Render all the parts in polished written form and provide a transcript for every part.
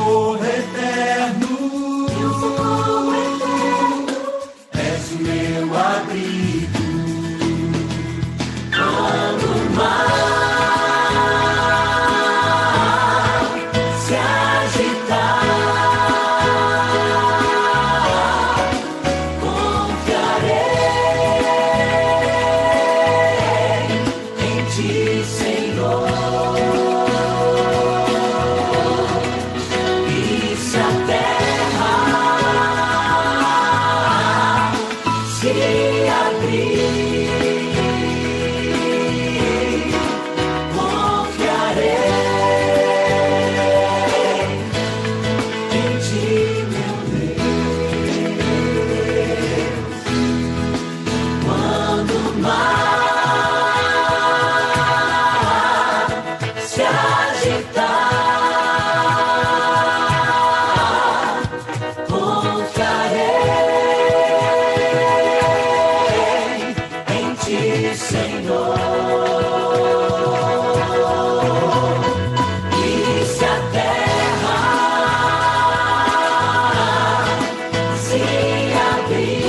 socorro eterno, és o meu abrigo. Quando o mar se agitar, confiarei em ti, Senhor. E se a terra se abrir, confiarei em ti, meu Deus. Quando o mar se agitar, confiarei em ti, Senhor. E se a terra se abrir,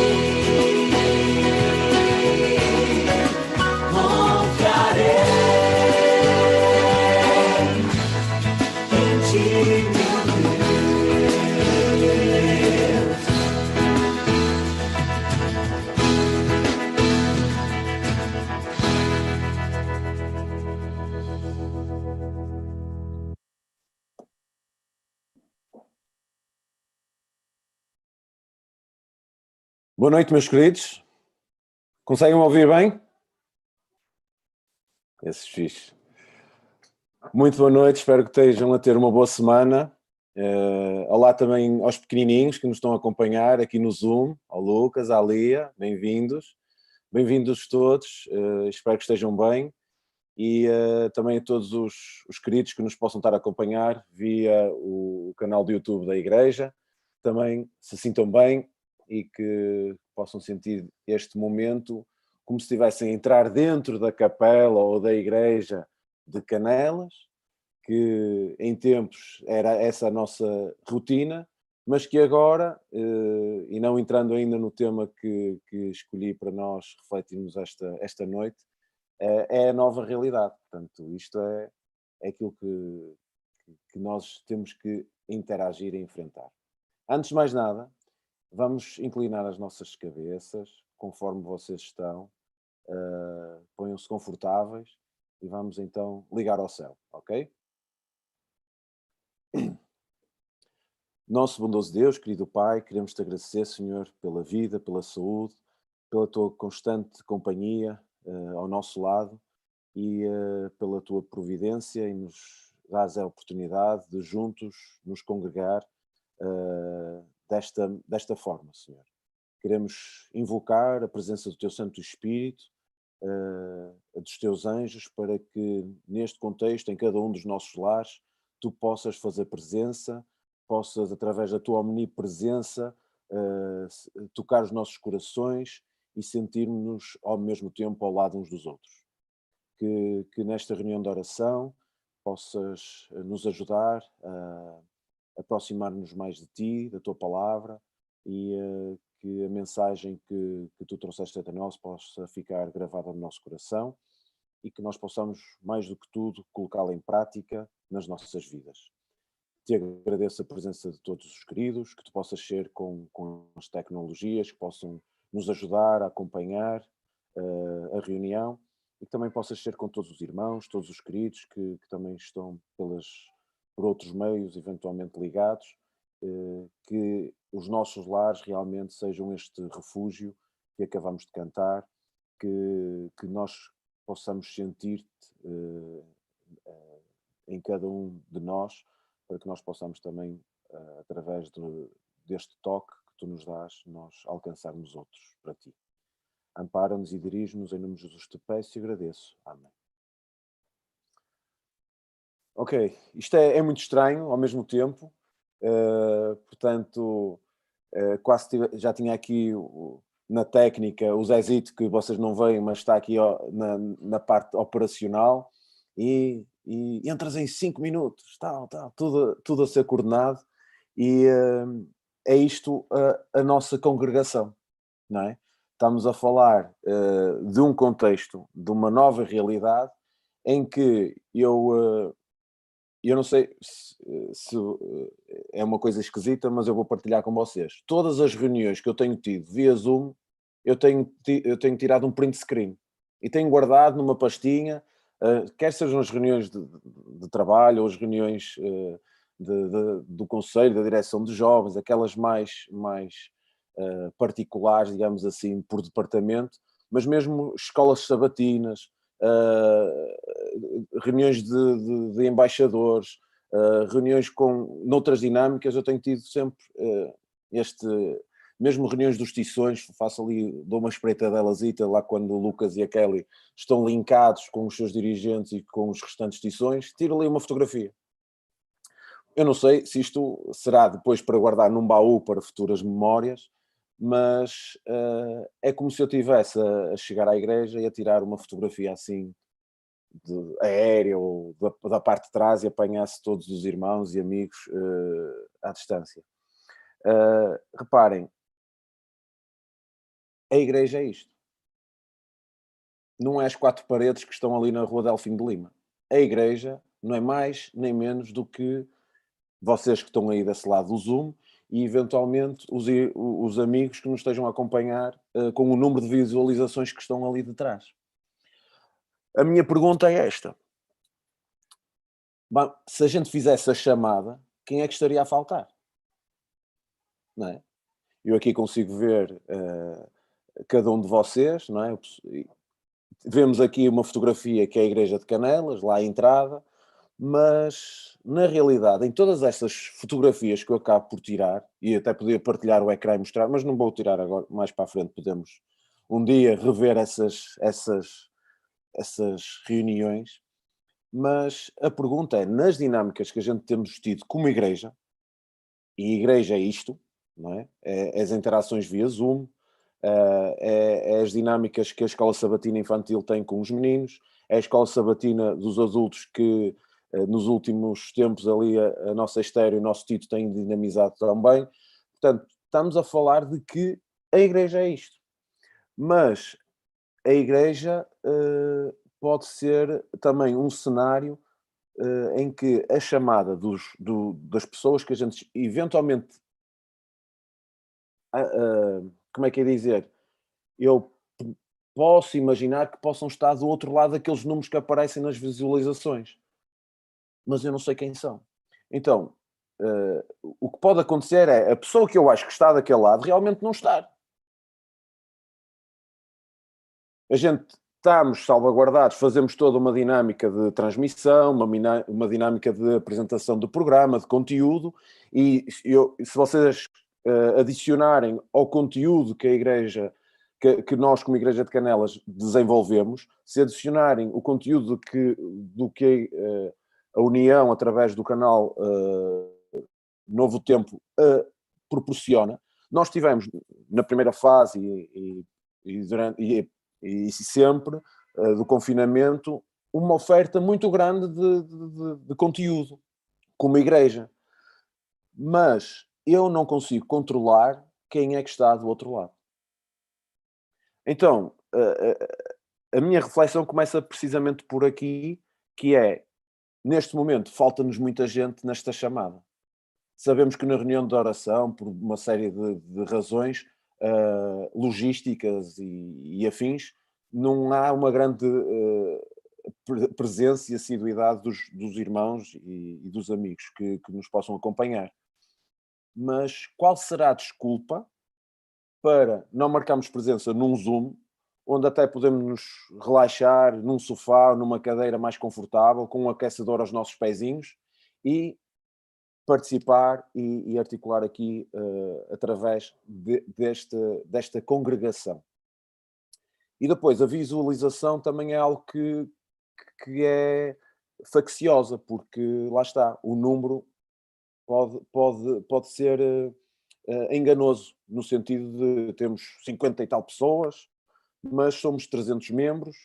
confiarei em ti, meu Deus. Boa noite, meus queridos. Conseguem me ouvir bem? Esse fixe. Muito boa noite, espero que estejam a ter uma boa semana. Olá também aos pequenininhos que nos estão a acompanhar aqui no Zoom, ao Lucas, à Lia, bem-vindos. Bem-vindos todos, espero que estejam bem. E também a todos os queridos que nos possam estar a acompanhar via o canal do YouTube da Igreja. Também se sintam bem e que possam sentir este momento como se estivessem a entrar dentro da capela ou da Igreja de Canelas, que em tempos era essa a nossa rotina, mas que agora, e não entrando ainda no tema que escolhi para nós refletirmos esta noite, é a nova realidade. Portanto, isto é aquilo que nós temos que interagir e enfrentar. Antes de mais nada, vamos inclinar as nossas cabeças, conforme vocês estão, ponham-se confortáveis e vamos então ligar ao céu, ok? Nosso bondoso Deus, querido Pai, queremos te agradecer, Senhor, pela vida, pela saúde, pela tua constante companhia ao nosso lado e pela tua providência, e nos dás a oportunidade de juntos nos congregar desta forma, Senhor. Queremos invocar a presença do teu Santo Espírito, dos teus anjos, para que neste contexto, em cada um dos nossos lares, tu possas fazer presença, possas, através da tua omnipresença, tocar os nossos corações e sentirmos-nos ao mesmo tempo ao lado uns dos outros. Que nesta reunião de oração possas nos ajudar a aproximar-nos mais de ti, da tua palavra, e que a mensagem que tu trouxeste até nós possa ficar gravada no nosso coração e que nós possamos, mais do que tudo, colocá-la em prática nas nossas vidas. Te agradeço a presença de todos os queridos, que tu possas ser com as tecnologias que possam nos ajudar a acompanhar a reunião, e que também possas ser com todos os irmãos, todos os queridos que também estão por outros meios eventualmente ligados, que os nossos lares realmente sejam este refúgio que acabamos de cantar, que nós possamos sentir-te em cada um de nós, para que nós possamos também, através deste toque que tu nos dás, nós alcançarmos outros para ti. Ampara-nos e dirige-nos, em nome de Jesus te peço e agradeço. Amém. Ok, isto é muito estranho ao mesmo tempo, portanto, quase já tinha aqui na técnica o Zezito, que vocês não veem, mas está aqui na parte operacional, e e entras em 5 minutos, tal, tal, tudo a ser coordenado, e é isto a nossa congregação, não é? Estamos a falar de um contexto, de uma nova realidade, em que eu não sei se é uma coisa esquisita, mas eu vou partilhar com vocês. Todas as reuniões que eu tenho tido via Zoom, eu tenho tirado um print screen e tenho guardado numa pastinha, quer sejam as reuniões de trabalho ou as reuniões do conselho, da direção de jovens, aquelas mais particulares, digamos assim, por departamento, mas mesmo escolas sabatinas, reuniões de embaixadores, reuniões noutras dinâmicas, eu tenho tido sempre este, mesmo reuniões dos tições, faço ali, dou uma espreitadelazita lá quando o Lucas e a Kelly estão linkados com os seus dirigentes e com os restantes tições, tiro ali uma fotografia. Eu não sei se isto será depois para guardar num baú para futuras memórias, mas é como se eu estivesse a chegar à igreja e a tirar uma fotografia assim aérea ou da parte de trás e apanhasse todos os irmãos e amigos à distância. Reparem, a igreja é isto. Não é as 4 paredes que estão ali na rua Delfim de Lima. A igreja não é mais nem menos do que vocês que estão aí desse lado do Zoom e eventualmente os amigos que nos estejam a acompanhar com o número de visualizações que estão ali de trás. A minha pergunta é esta. Bom, se a gente fizesse a chamada, quem é que estaria a faltar? Não é? Eu aqui consigo ver cada um de vocês, não é? Vemos aqui uma fotografia que é a Igreja de Canelas, lá à entrada, mas na realidade, em todas estas fotografias que eu acabo por tirar, e até podia partilhar o ecrã e mostrar, mas não vou tirar agora, mais para a frente podemos um dia rever essas reuniões, mas a pergunta é, nas dinâmicas que a gente temos tido como igreja, e igreja é isto, não é? É as interações via Zoom, é as dinâmicas que a Escola Sabatina Infantil tem com os meninos, é a Escola Sabatina dos adultos que nos últimos tempos ali a nossa Estéreo, o nosso Tito tem dinamizado também. Portanto, estamos a falar de que a igreja é isto. Mas a igreja pode ser também um cenário em que a chamada das pessoas que a gente eventualmente, como é que é dizer, eu posso imaginar que possam estar do outro lado daqueles números que aparecem nas visualizações, mas eu não sei quem são. Então, o que pode acontecer é a pessoa que eu acho que está daquele lado realmente não estar. A gente estamos salvaguardados, fazemos toda uma dinâmica de transmissão, uma dinâmica de apresentação do programa, de conteúdo, e se vocês adicionarem ao conteúdo que a Igreja, que nós como Igreja de Canelas desenvolvemos, se adicionarem o conteúdo do que a União, através do canal Novo Tempo, proporciona, nós tivemos na primeira fase e sempre do confinamento uma oferta muito grande de conteúdo como igreja, mas eu não consigo controlar quem é que está do outro lado. Então a minha reflexão começa precisamente por aqui, que é, neste momento falta-nos muita gente nesta chamada. Sabemos que na reunião de oração, por uma série de razões logísticas e afins, não há uma grande presença e assiduidade dos irmãos e dos amigos que nos possam acompanhar. Mas qual será a desculpa para não marcarmos presença num Zoom, onde até podemos nos relaxar num sofá, numa cadeira mais confortável, com um aquecedor aos nossos pezinhos e participar e articular aqui através desta congregação. E depois a visualização também é algo que é facciosa, porque lá está, o número pode ser enganoso, no sentido de temos 50 e tal pessoas, mas somos 300 membros,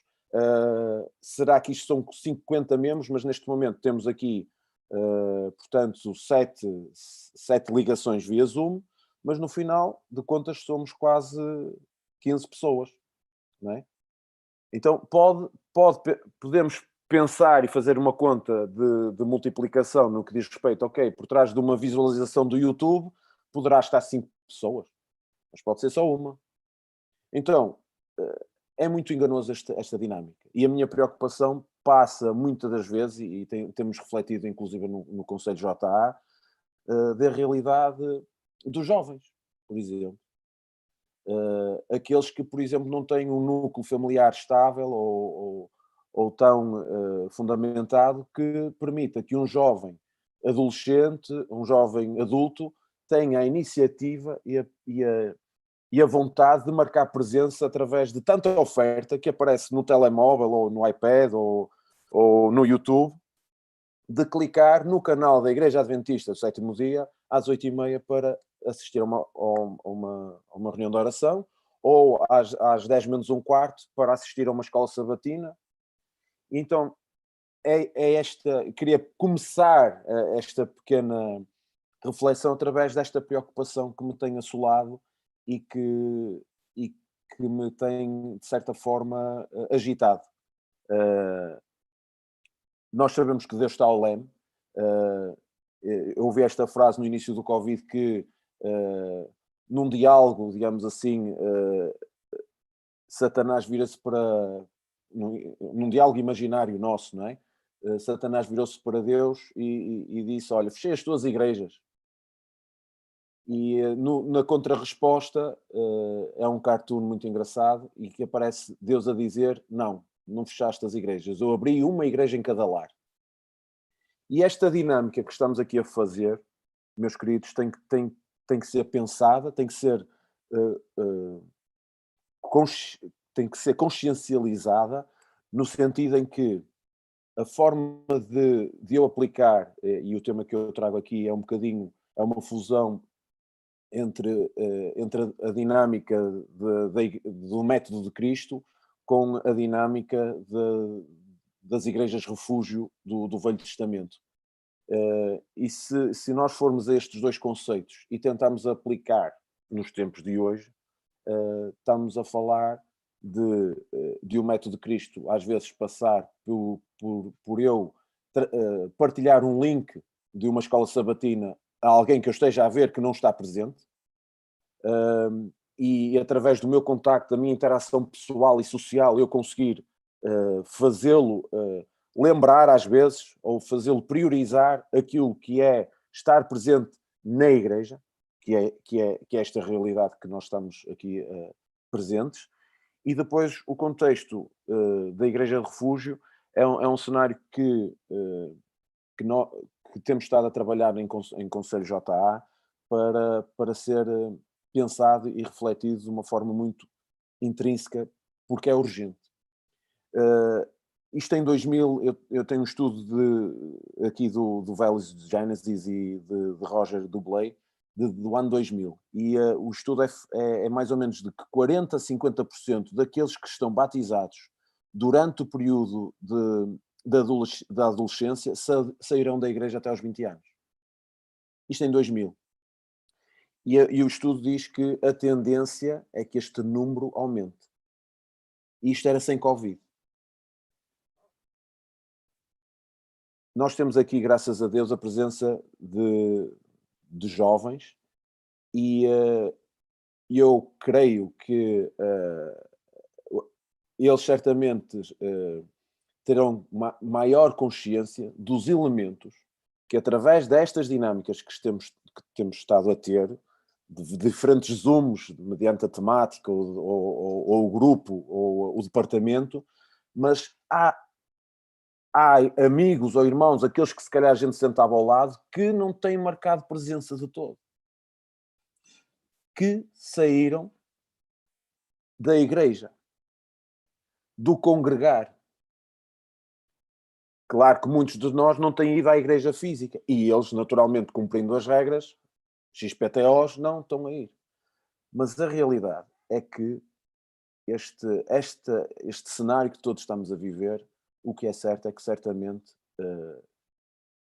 Será que isto são 50 membros, mas neste momento temos aqui, portanto, sete ligações via Zoom, mas no final de contas somos quase 15 pessoas, não é? Então podemos pensar e fazer uma conta de multiplicação no que diz respeito, ok, por trás de uma visualização do YouTube poderá estar 5 pessoas, mas pode ser só uma. Então, é muito enganoso esta dinâmica. E a minha preocupação passa muitas das vezes, e temos refletido inclusive no Conselho JA, da realidade dos jovens, por exemplo. Aqueles que, por exemplo, não têm um núcleo familiar estável ou tão fundamentado que permita que um jovem adolescente, um jovem adulto, tenha a iniciativa e a vontade de marcar presença através de tanta oferta que aparece no telemóvel ou no iPad ou no YouTube, de clicar no canal da Igreja Adventista do Sétimo Dia às 8h30 para assistir a uma reunião de oração, ou às 10 menos um quarto para assistir a uma escola sabatina. Então, queria começar esta pequena reflexão através desta preocupação que me tem assolado e que me tem, de certa forma, agitado. Nós sabemos que Deus está ao leme. Eu ouvi esta frase no início do Covid que num diálogo, digamos assim, Satanás vira-se para... Num diálogo imaginário nosso, não é? Satanás virou-se para Deus e disse, olha, fechei as tuas igrejas. E na contrarresposta é um cartoon muito engraçado e que aparece Deus a dizer, não fechaste as igrejas, eu abri uma igreja em cada lar. E esta dinâmica que estamos aqui a fazer, meus queridos, tem que ser pensada, tem que ser consciencializada, no sentido em que a forma de eu aplicar, e o tema que eu trago aqui é um bocadinho, é uma fusão entre a dinâmica do método de Cristo com a dinâmica das igrejas refúgio do Velho Testamento. E se nós formos a estes dois conceitos e tentarmos aplicar nos tempos de hoje, estamos a falar de um método de Cristo, às vezes passar por eu partilhar um link de uma escola sabatina a alguém que eu esteja a ver que não está presente, e através do meu contacto, da minha interação pessoal e social, eu conseguir fazê-lo lembrar às vezes, ou fazê-lo priorizar aquilo que é estar presente na igreja, que é esta realidade que nós estamos aqui presentes, e depois o contexto da Igreja de Refúgio é um cenário que temos estado a trabalhar em Conselho JA para ser pensado e refletido de uma forma muito intrínseca, porque é urgente. Isto em 2000, eu tenho um estudo aqui do Values Genesis e de Roger Dubley, do ano 2000, e o estudo é mais ou menos de que 40% a 50% daqueles que estão batizados durante o período da adolescência sairão da igreja até aos 20 anos. Isto em 2000. E o estudo diz que a tendência é que este número aumente. E isto era sem Covid. Nós temos aqui, graças a Deus, a presença de jovens e eu creio que eles certamente terão maior consciência dos elementos que, através destas dinâmicas que temos estado a ter, de diferentes zooms, mediante a temática ou o grupo ou o departamento, mas há amigos ou irmãos, aqueles que se calhar a gente sentava ao lado, que não têm marcado presença de todo. Que saíram da igreja, do congregar. Claro que muitos de nós não têm ido à igreja física e eles, naturalmente, cumprindo as regras, XPTOs, não estão a ir. Mas a realidade é que este cenário que todos estamos a viver, o que é certo é que certamente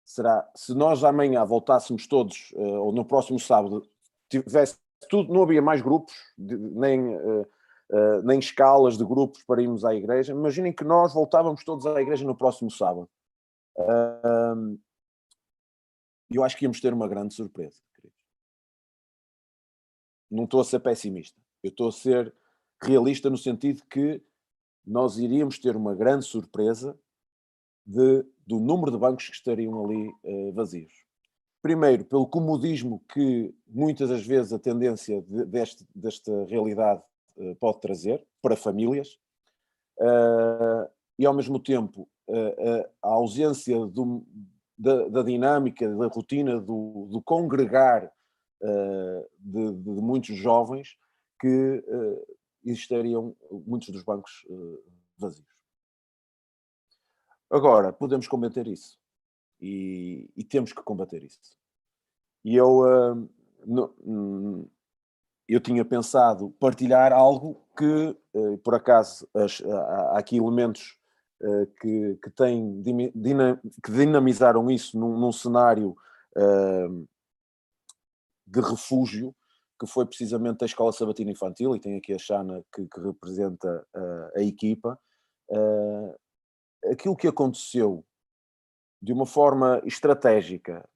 será, se nós amanhã voltássemos todos, ou no próximo sábado, tivesse tudo, não havia mais grupos, nem escalas de grupos para irmos à igreja. Imaginem que nós voltávamos todos à igreja no próximo sábado. Eu acho que íamos ter uma grande surpresa, queridos. Não estou a ser pessimista, eu estou a ser realista no sentido que nós iríamos ter uma grande surpresa do número de bancos que estariam ali vazios. Primeiro, pelo comodismo que muitas das vezes a tendência desta realidade pode trazer para famílias, e ao mesmo tempo a ausência da dinâmica, da rotina do congregar de muitos jovens, que existiriam muitos dos bancos vazios. Agora, podemos combater isso. E temos que combater isso. E eu tinha pensado partilhar algo que, por acaso, há aqui elementos que dinamizaram isso num cenário de refúgio, que foi precisamente a Escola Sabatina Infantil, e tem aqui a Xana que representa a equipa. Aquilo que aconteceu de uma forma estratégica,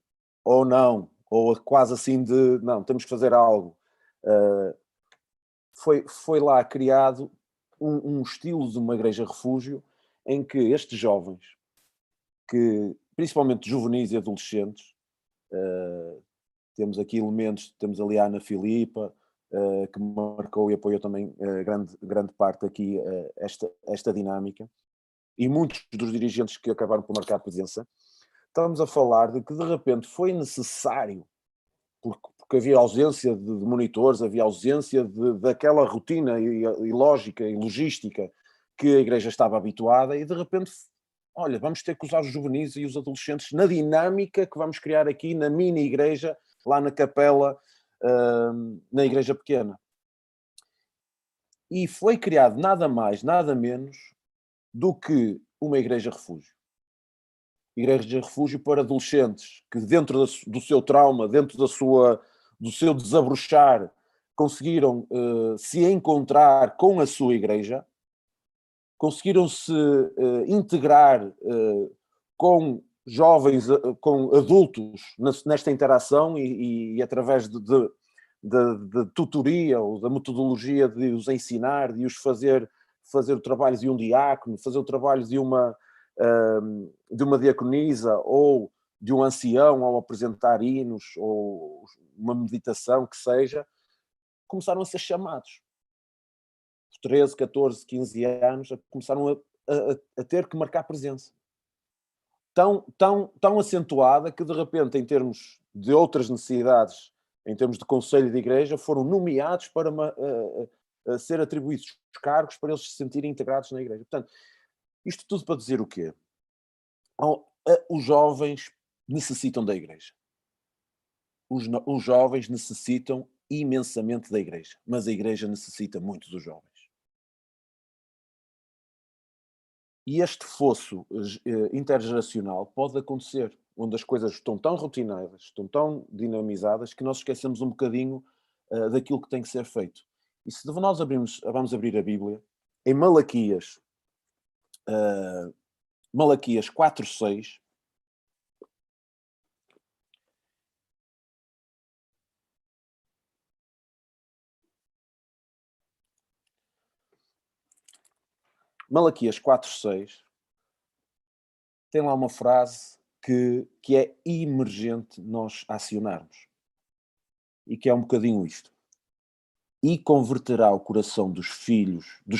ou não, ou quase assim de, não, temos que fazer algo, foi lá criado um estilo de uma igreja refúgio em que estes jovens, que principalmente juvenis e adolescentes, temos aqui elementos, temos ali a Ana Filipa, que marcou e apoiou também grande parte aqui esta dinâmica, e muitos dos dirigentes que acabaram por marcar presença. Estamos a falar de que de repente foi necessário, porque havia ausência de monitores, havia ausência daquela rotina e lógica e logística que a igreja estava habituada, e de repente, olha, vamos ter que usar os juvenis e os adolescentes na dinâmica que vamos criar aqui na mini igreja, lá na capela, na igreja pequena. E foi criado nada mais, nada menos do que uma igreja refúgio. Igreja refúgio para adolescentes que, dentro do seu trauma, dentro do seu desabrochar, conseguiram se encontrar com a sua igreja, conseguiram se integrar com jovens, com adultos nesta interação, e através de tutoria ou da metodologia de os ensinar, de os fazer o trabalho de um diácono, fazer o trabalho de uma diaconisa ou de um ancião ao apresentar hinos ou uma meditação que seja, começaram a ser chamados. 13, 14, 15 anos, começaram a ter que marcar presença. Tão acentuada que, de repente, em termos de outras necessidades, em termos de conselho de igreja, foram nomeados para ser atribuídos cargos para eles se sentirem integrados na igreja. Portanto, isto tudo para dizer o quê? Os jovens necessitam da igreja. Os jovens necessitam imensamente da igreja, mas a igreja necessita muito dos jovens. E este fosso intergeracional pode acontecer, onde as coisas estão tão rotinadas, estão tão dinamizadas, que nós esquecemos um bocadinho daquilo que tem que ser feito. E se nós vamos abrir a Bíblia, em Malaquias 4:6, Malaquias 4:6 tem lá uma frase que é emergente nós acionarmos, e que é um bocadinho isto: e converterá o coração dos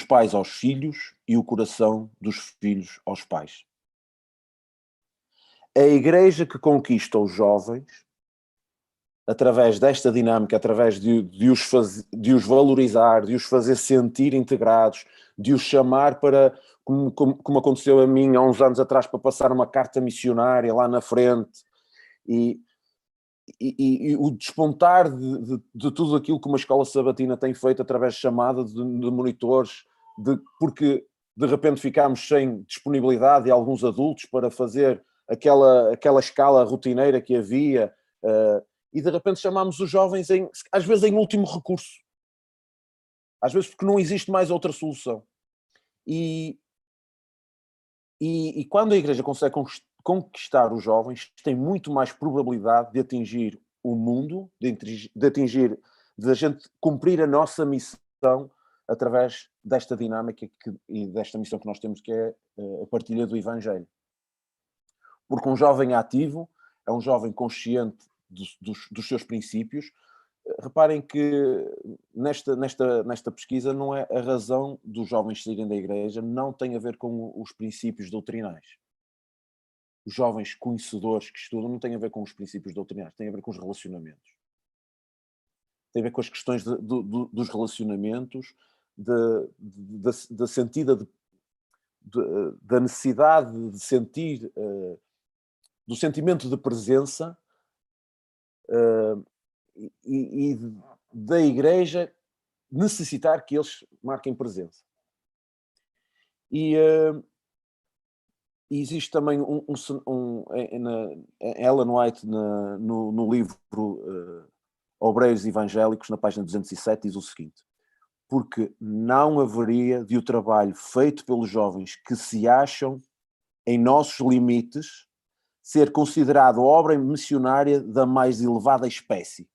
pais aos filhos, e o coração dos filhos aos pais. A igreja que conquista os jovens, através desta dinâmica, através de os valorizar, de os fazer sentir integrados, de os chamar para, como aconteceu a mim há uns anos atrás, para passar uma carta missionária lá na frente, e e o despontar de tudo aquilo que uma escola sabatina tem feito através de chamadas de monitores, porque de repente ficámos sem disponibilidade de alguns adultos para fazer aquela escala rotineira que havia, e de repente chamámos os jovens, às vezes em último recurso. Às vezes porque não existe mais outra solução. E quando a Igreja consegue conquistar os jovens, tem muito mais probabilidade de atingir o mundo, de a gente cumprir a nossa missão através desta dinâmica e desta missão que nós temos, que é a partilha do Evangelho. Porque um jovem ativo é um jovem consciente dos seus princípios. Reparem que nesta pesquisa não é a razão dos jovens saírem da igreja, não tem a ver com os princípios doutrinais. Os jovens conhecedores que estudam não têm a ver com os princípios doutrinais, tem a ver com os relacionamentos. Tem a ver com as questões dos relacionamentos, da necessidade de sentir, do sentimento de presença, e da Igreja necessitar que eles marquem presença. E existe também Ellen White, no livro Obreiros Evangélicos, na página 207, diz o seguinte: porque não haveria de o trabalho feito pelos jovens que se acham em nossos limites ser considerado obra missionária da mais elevada espécie.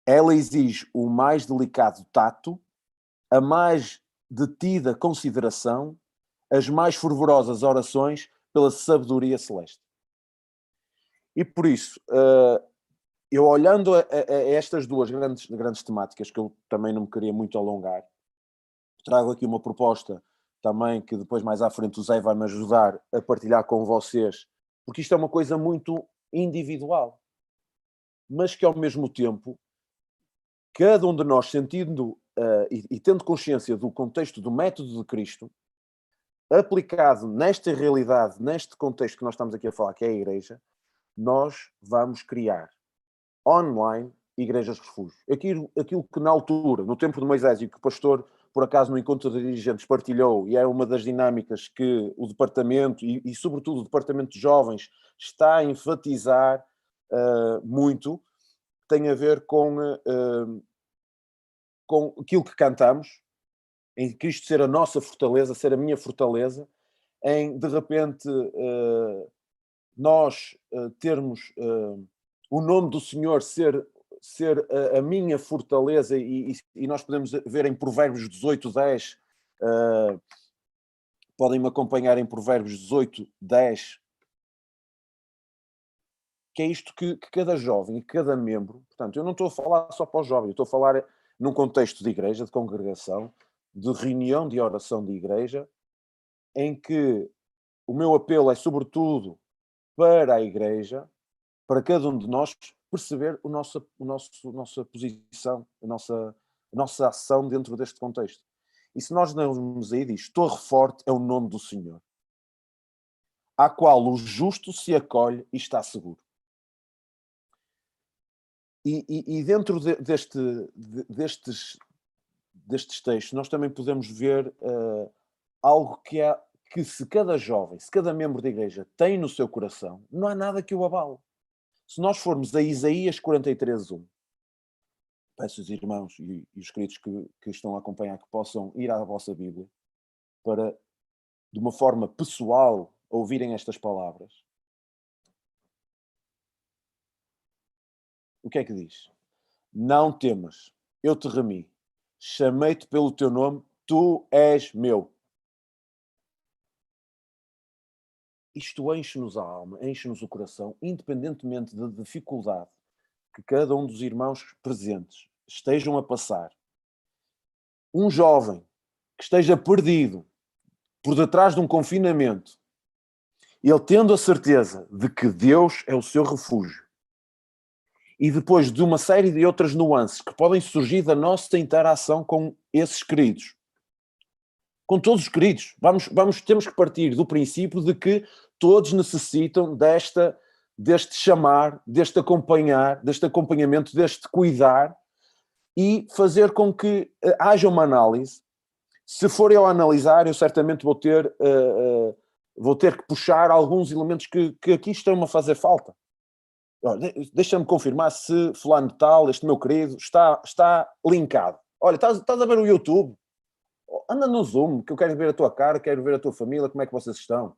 Ela exige o mais delicado tato, a mais detida consideração, as mais fervorosas orações pela sabedoria celeste. E por isso, eu olhando a estas duas grandes temáticas, que eu também não me queria muito alongar, trago aqui uma proposta também que depois mais à frente o Zé vai me ajudar a partilhar com vocês, porque isto é uma coisa muito individual, mas que ao mesmo tempo cada um de nós, sentindo e tendo consciência do contexto do método de Cristo, aplicado nesta realidade, neste contexto que nós estamos aqui a falar, que é a Igreja, nós vamos criar online igrejas refúgio. Aquilo que na altura, no tempo de Moisés, e que o pastor, por acaso, no encontro de dirigentes partilhou, e é uma das dinâmicas que o departamento, e sobretudo o departamento de jovens, está a enfatizar muito, tem a ver com aquilo que cantamos, em Cristo ser a nossa fortaleza, ser a minha fortaleza, em, de repente, nós termos o nome do Senhor ser a minha fortaleza, e nós podemos ver em Provérbios 18:10, podem-me acompanhar em Provérbios 18:10, que é isto que cada jovem e cada membro, portanto, eu não estou a falar só para os jovens, eu estou a falar num contexto de igreja, de congregação, de reunião de oração de igreja, em que o meu apelo é sobretudo para a igreja, para cada um de nós perceber a nossa posição, a nossa ação dentro deste contexto. E se nós damos aí, diz, torre forte é o nome do Senhor, à qual o justo se acolhe e está seguro. E dentro destes textos, nós também podemos ver algo que se cada jovem, se cada membro da igreja tem no seu coração, não há nada que o abale. Se nós formos a Isaías 43:1, peço aos irmãos e os queridos que estão a acompanhar que possam ir à vossa Bíblia para, de uma forma pessoal, ouvirem estas palavras. O que é que diz? Não temas, eu te remi, chamei-te pelo teu nome, tu és meu. Isto enche-nos a alma, enche-nos o coração, independentemente da dificuldade que cada um dos irmãos presentes estejam a passar. Um jovem que esteja perdido por detrás de um confinamento, ele tendo a certeza de que Deus é o seu refúgio, e depois de uma série de outras nuances que podem surgir da nossa interação com esses queridos, com todos os queridos, temos que partir do princípio de que todos necessitam desta deste chamar, deste acompanhar, deste acompanhamento, deste cuidar e fazer com que haja uma análise. Se for eu a analisar, eu certamente vou ter que puxar alguns elementos que aqui estão-me a fazer falta. Deixa-me confirmar se fulano de tal, este meu querido, está linkado. Olha, estás a ver o YouTube? Anda no Zoom, que eu quero ver a tua cara, quero ver a tua família, como é que vocês estão.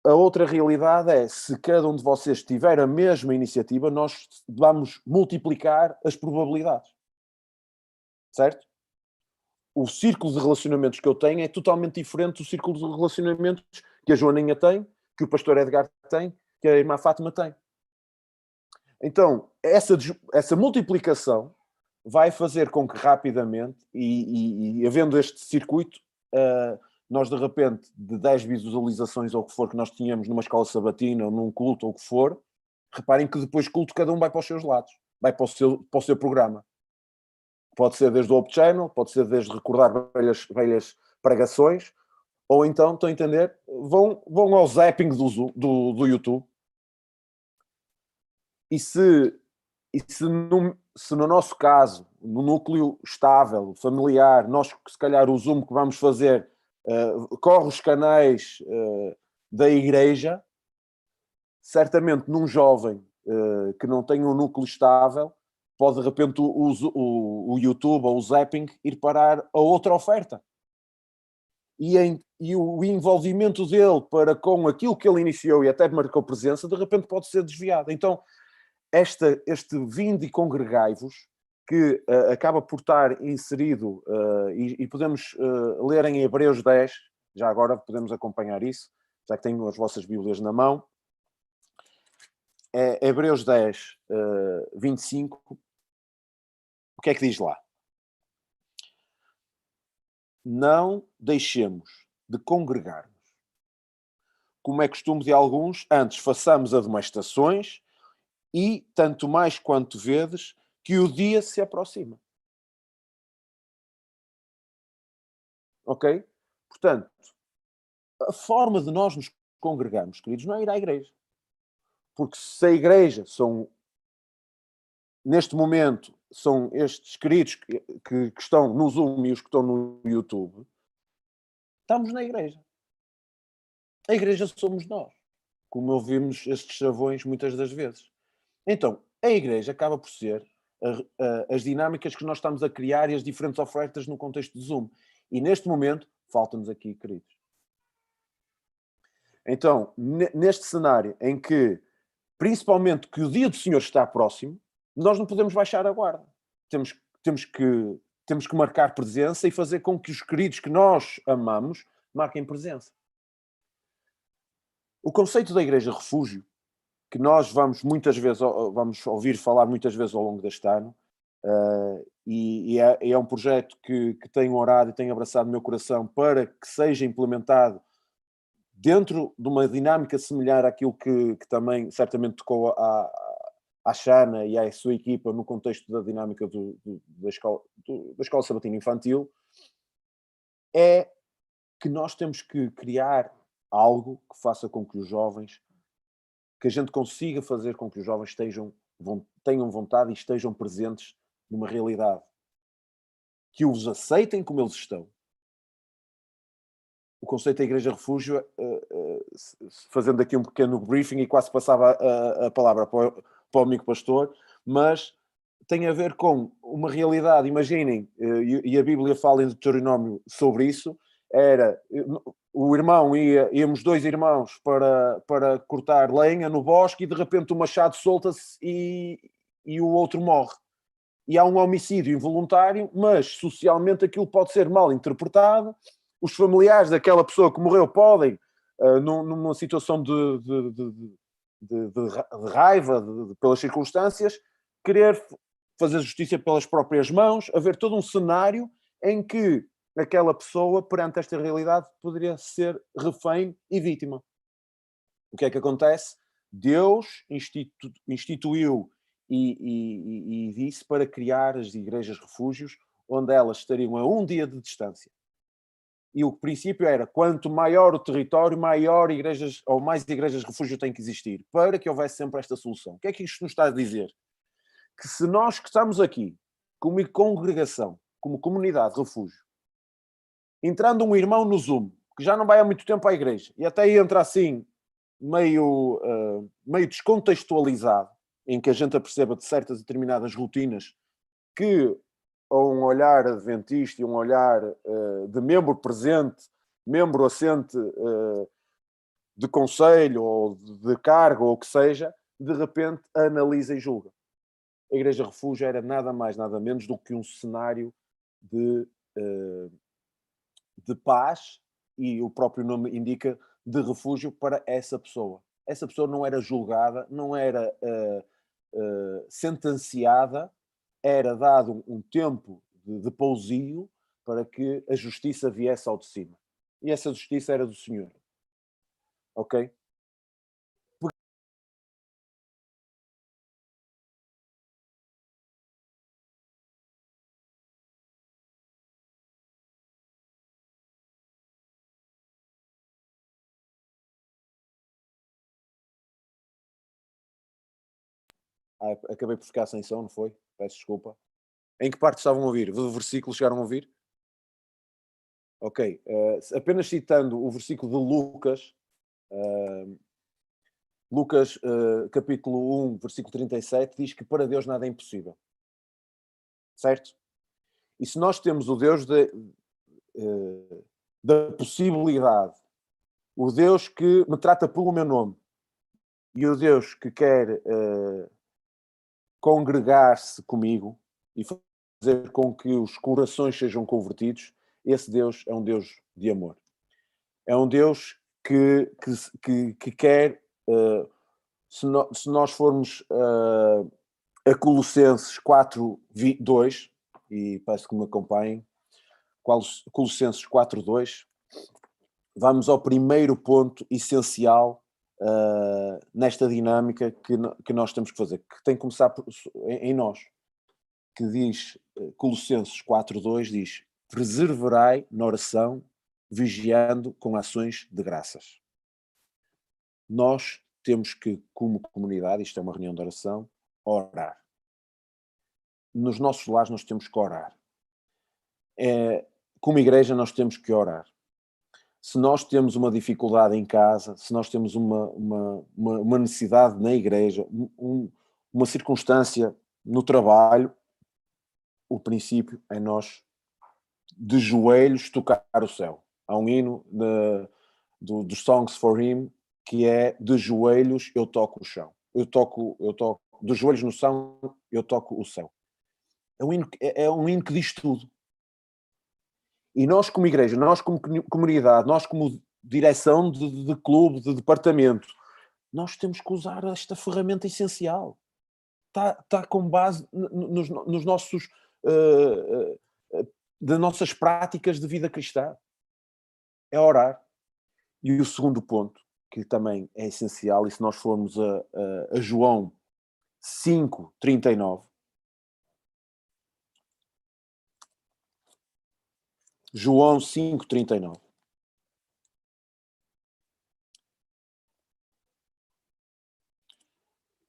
A outra realidade é, se cada um de vocês tiver a mesma iniciativa, nós vamos multiplicar as probabilidades. Certo? O círculo de relacionamentos que eu tenho é totalmente diferente do círculo de relacionamentos que a Joaninha tem, que o pastor Edgar tem, que a irmã Fátima tem. Então, essa multiplicação vai fazer com que rapidamente, e havendo este circuito, nós de repente, de 10 visualizações ou o que for que nós tínhamos numa escola sabatina ou num culto ou o que for, reparem que depois culto cada um vai para os seus lados, vai para o seu programa. Pode ser desde o Hope Channel, pode ser desde recordar velhas pregações, ou então, estão a entender, vão ao zapping do YouTube. E se no nosso caso, no núcleo estável, familiar, nós se calhar o Zoom que vamos fazer corre os canais da igreja, certamente num jovem que não tem um núcleo estável, pode de repente o YouTube ou o zapping ir parar a outra oferta. E o envolvimento dele para com aquilo que ele iniciou e até marcou presença, de repente pode ser desviado. Então, este vinde e congregai-vos, que acaba por estar inserido, e podemos ler em Hebreus 10, já agora podemos acompanhar isso, já que tenho as vossas Bíblias na mão. Hebreus 10, 25. O que é que diz lá? Não deixemos de congregar-nos, como é costume de alguns, antes façamos admoestações, e tanto mais quanto vedes que o dia se aproxima. Ok? Portanto, a forma de nós nos congregarmos, queridos, não é ir à igreja. Porque se a igreja neste momento, são estes queridos que estão no Zoom e os que estão no YouTube, estamos na igreja. A igreja somos nós, como ouvimos estes chavões muitas das vezes. Então, a igreja acaba por ser as dinâmicas que nós estamos a criar e as diferentes ofertas no contexto de Zoom. E neste momento, falta-nos aqui, queridos. Então, neste cenário em que, principalmente que o dia do Senhor está próximo, nós não podemos baixar a guarda. Temos que marcar presença e fazer com que os queridos que nós amamos marquem presença. O conceito da Igreja Refúgio, que nós vamos ouvir falar muitas vezes ao longo deste ano, e é um projeto que tenho orado e tenho abraçado no meu coração para que seja implementado dentro de uma dinâmica semelhante àquilo que também certamente tocou à Xana e à sua equipa no contexto da dinâmica da escola sabatina infantil, é que nós temos que criar algo que faça com que os jovens, que a gente consiga fazer com que os jovens tenham vontade e estejam presentes numa realidade. Que os aceitem como eles estão. O conceito da Igreja Refúgio, fazendo aqui um pequeno briefing e quase passava a palavra para o amigo pastor, mas tem a ver com uma realidade, imaginem, e a Bíblia fala em Deuteronômio sobre isso, o irmão íamos dois irmãos para cortar lenha no bosque e de repente o machado solta-se e o outro morre. E há um homicídio involuntário, mas socialmente aquilo pode ser mal interpretado. Os familiares daquela pessoa que morreu podem, numa situação de raiva pelas circunstâncias, querer fazer justiça pelas próprias mãos, haver todo um cenário em que aquela pessoa, perante esta realidade, poderia ser refém e vítima. O que é que acontece? Deus instituiu e disse para criar as igrejas refúgios, onde elas estariam a um dia de distância. E o princípio era, quanto maior o território, maior igrejas, ou mais igrejas de refúgio têm que existir, para que houvesse sempre esta solução. O que é que isto nos está a dizer? Que se nós que estamos aqui, como congregação, como comunidade de refúgio, entrando um irmão no Zoom, que já não vai há muito tempo à igreja, e até entra assim, meio descontextualizado, em que a gente aperceba de certas determinadas rotinas que, a um olhar adventista e um olhar de membro presente, membro assente de conselho ou de cargo ou o que seja, de repente analisa e julga. A Igreja Refúgio era nada mais, nada menos do que um cenário de paz, e o próprio nome indica, de refúgio para essa pessoa. Essa pessoa não era julgada, não era sentenciada, era dado um tempo de pousio para que a justiça viesse ao de cima. E essa justiça era do Senhor. Ok? Acabei por ficar sem som, não foi? Peço desculpa. Em que parte estavam a ouvir? O versículo chegaram a ouvir? Ok. Apenas citando o versículo de Lucas, Lucas capítulo 1, versículo 37, diz que para Deus nada é impossível. Certo? E se nós temos o Deus da possibilidade, o Deus que me trata pelo meu nome, e o Deus que quer congregar-se comigo e fazer com que os corações sejam convertidos, esse Deus é um Deus de amor. É um Deus que quer, se nós formos a Colossenses 4, 2, e peço que me acompanhem, Colossenses 4, 2, vamos ao primeiro ponto essencial nesta dinâmica que nós temos que fazer, que tem que começar em nós, que diz, Colossenses 4.2 diz, preservarai na oração, vigiando com ações de graças. Nós temos que, como comunidade, isto é uma reunião de oração, orar. Nos nossos lares nós temos que orar. Como igreja nós temos que orar. Se nós temos uma dificuldade em casa, se nós temos uma necessidade na igreja, uma circunstância no trabalho, o princípio é nós, de joelhos, tocar o céu. Há um hino dos Songs for Him que é de joelhos eu toco o chão. Eu toco, de joelhos no chão, eu toco o céu. É um hino que diz tudo. E nós como igreja, nós como comunidade, nós como direção de clube, de departamento, nós temos que usar esta ferramenta essencial. Está com base nos nossos das nossas práticas de vida cristã. É orar. E o segundo ponto, que também é essencial, e se nós formos a João 5:39, João 5:39.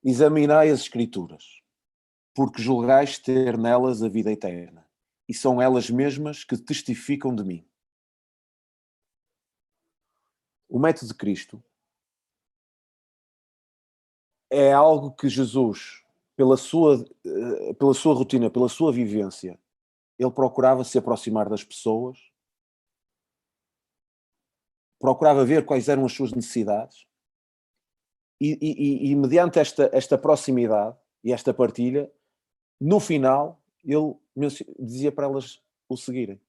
Examinai as Escrituras, porque julgais ter nelas a vida eterna, e são elas mesmas que testificam de mim. O método de Cristo é algo que Jesus, pela sua rotina, pela sua vivência, ele procurava se aproximar das pessoas, procurava ver quais eram as suas necessidades, e mediante esta proximidade e esta partilha, no final, ele dizia para elas o seguirem.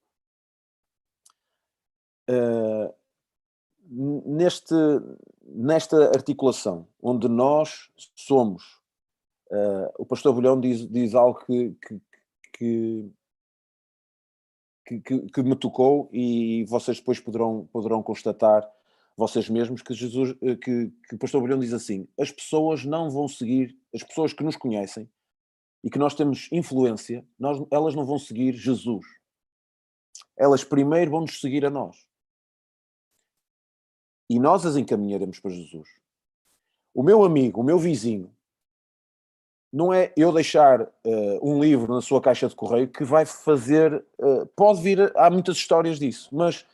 Nesta articulação, onde nós somos, o pastor Bolhão diz algo que me tocou, e vocês depois poderão constatar vocês mesmos que o pastor Bolhão diz assim: as pessoas não vão seguir, as pessoas que nos conhecem e que nós temos influência, elas não vão seguir Jesus. elas primeiro vão nos seguir a nós. E nós as encaminharemos para Jesus. O meu amigo, o meu vizinho, não é eu deixar um livro na sua caixa de correio que vai fazer... pode vir... Há muitas histórias disso, mas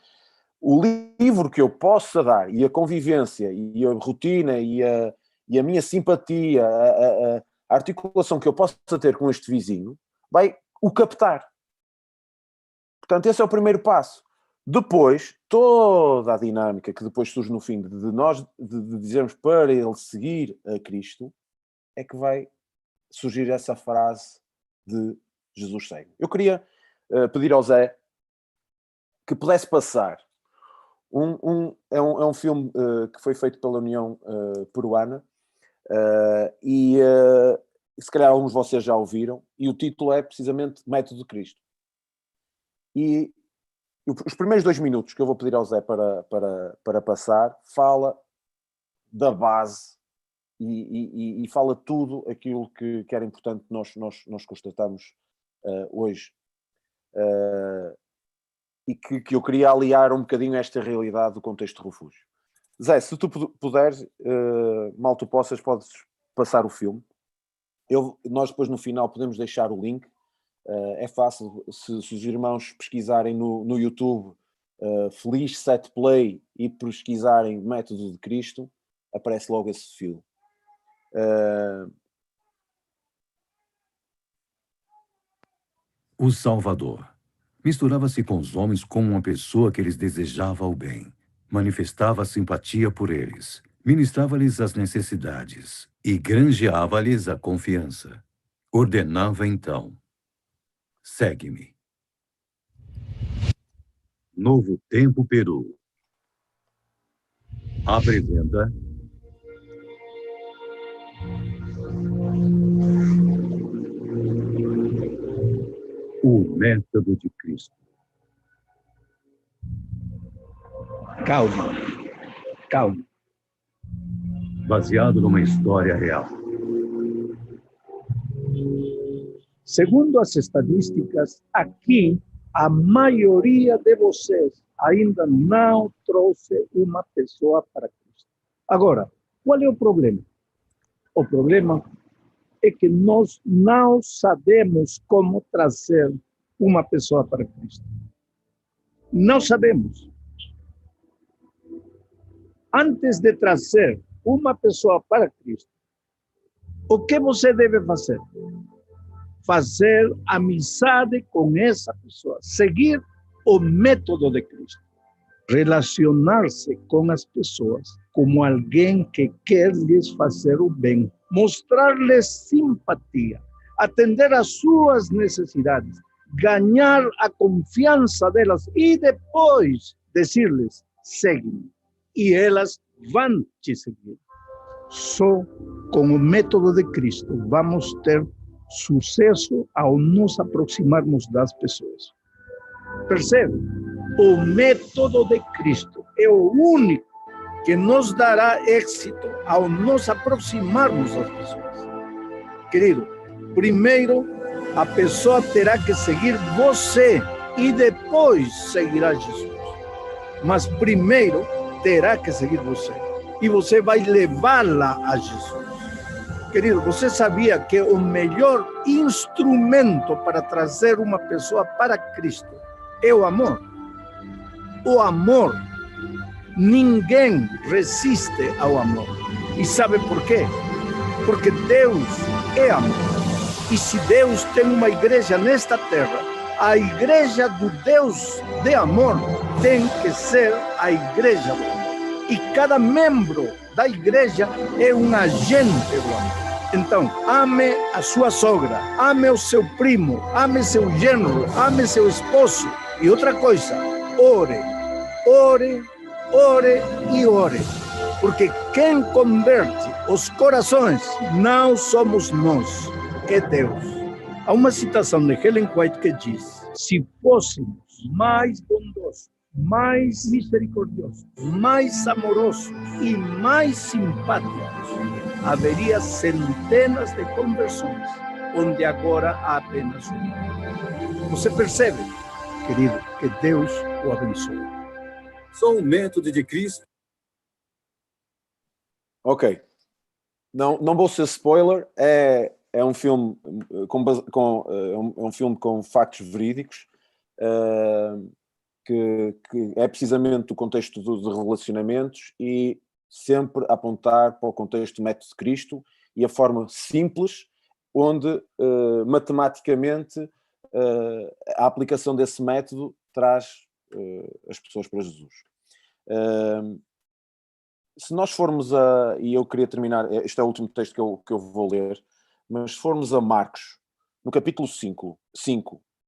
o livro que eu possa dar, e a convivência, e a rotina, e a minha simpatia, a articulação que eu possa ter com este vizinho, vai o captar. Portanto, esse é o primeiro passo. Depois, toda a dinâmica que depois surge no fim de nós de dizermos para ele seguir a Cristo, é que vai surgir essa frase de Jesus segue. Eu queria pedir ao Zé que pudesse passar é um filme que foi feito pela União Peruana e se calhar alguns de vocês já ouviram, e o título é precisamente Método de Cristo. E os primeiros 2 minutos que eu vou pedir ao Zé para passar, fala da base e fala tudo aquilo que era importante nós constatamos hoje. E que eu queria aliar um bocadinho a esta realidade do contexto de refúgio. Zé, se tu puderes, mal tu possas, podes passar o filme. Nós depois no final podemos deixar o link. É fácil, se os irmãos pesquisarem no YouTube Feliz Set Play e pesquisarem Método de Cristo, aparece logo esse filme. O Salvador misturava-se com os homens como uma pessoa que lhes desejava o bem, manifestava simpatia por eles, ministrava-lhes as necessidades e granjeava-lhes a confiança. Ordenava então: segue-me. Novo Tempo Peru apresenta o Método de Cristo. Calma, calma. Baseado numa história real. Segundo as estatísticas, aqui a maioria de vocês ainda não trouxe uma pessoa para Cristo. Agora, qual é o problema? O problema é que nós não sabemos como trazer uma pessoa para Cristo. Não sabemos. Antes de trazer uma pessoa para Cristo, o que você deve fazer? Fazer amizade com essa pessoa, seguir o método de Cristo, relacionar-se com as pessoas como alguém que quer lhes fazer o bem, mostrar-lhes simpatia, atender às suas necessidades, ganhar a confiança delas e depois dizer-lhes, segue-me. E elas vão te seguir. Só com o método de Cristo vamos ter sucesso ao nos aproximarmos das pessoas. Percebe? O método de Cristo é o único que nos dará êxito ao nos aproximarmos das pessoas. Querido, primeiro a pessoa terá que seguir você e depois seguirá Jesus. Mas primeiro terá que seguir você e você vai levá-la a Jesus. Querido, você sabia que o melhor instrumento para trazer uma pessoa para Cristo é o amor? O amor. Ninguém resiste ao amor. E sabe por quê? Porque Deus é amor. E se Deus tem uma igreja nesta terra, a igreja do Deus de amor tem que ser a igreja do amor. E cada membro da igreja é um agente do amor. Então, ame a sua sogra, ame o seu primo, ame seu genro, ame seu esposo. E outra coisa, ore, ore, ore e ore. Porque quem converte os corações não somos nós, é Deus. Há uma citação de Ellen White que diz: se fôssemos mais bondosos, mais misericordiosos, mais amorosos e mais simpáticos, haveria centenas de conversões, onde agora há apenas uma. Você percebe querido. Que Deus o abençoe. Só o método de Cristo. Ok. Não vou ser spoiler, é um filme é um filme com factos verídicos, que é precisamente o contexto de relacionamentos e sempre apontar para o contexto do método de Cristo e a forma simples onde matematicamente a aplicação desse método traz as pessoas para Jesus. Se nós formos e eu queria terminar, este é o último texto que eu vou ler, mas se formos a Marcos, no capítulo 5,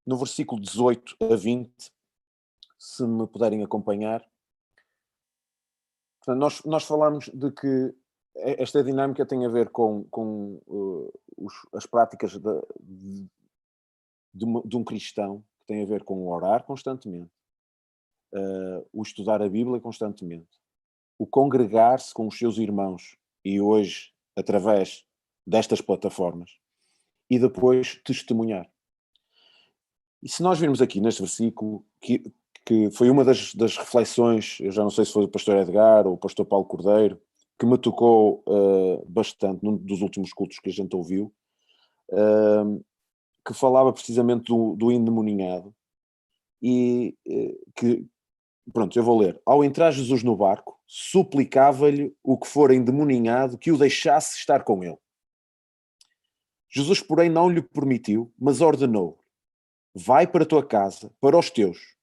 no versículo 18 a 20, se me puderem acompanhar, portanto, nós falamos de que esta dinâmica tem a ver com as práticas de um cristão, que tem a ver com o orar constantemente, o estudar a Bíblia constantemente, o congregar-se com os seus irmãos, e hoje, através destas plataformas, e depois testemunhar. E se nós virmos aqui neste versículo, que foi uma das reflexões, eu já não sei se foi o pastor Edgar ou o pastor Paulo Cordeiro, que me tocou bastante num dos últimos cultos que a gente ouviu, que falava precisamente do endemoninhado, e que, pronto, eu vou ler. Ao entrar Jesus no barco, suplicava-lhe o que for endemoninhado que o deixasse estar com ele. Jesus, porém, não lhe permitiu, mas ordenou: vai para a tua casa, para os teus,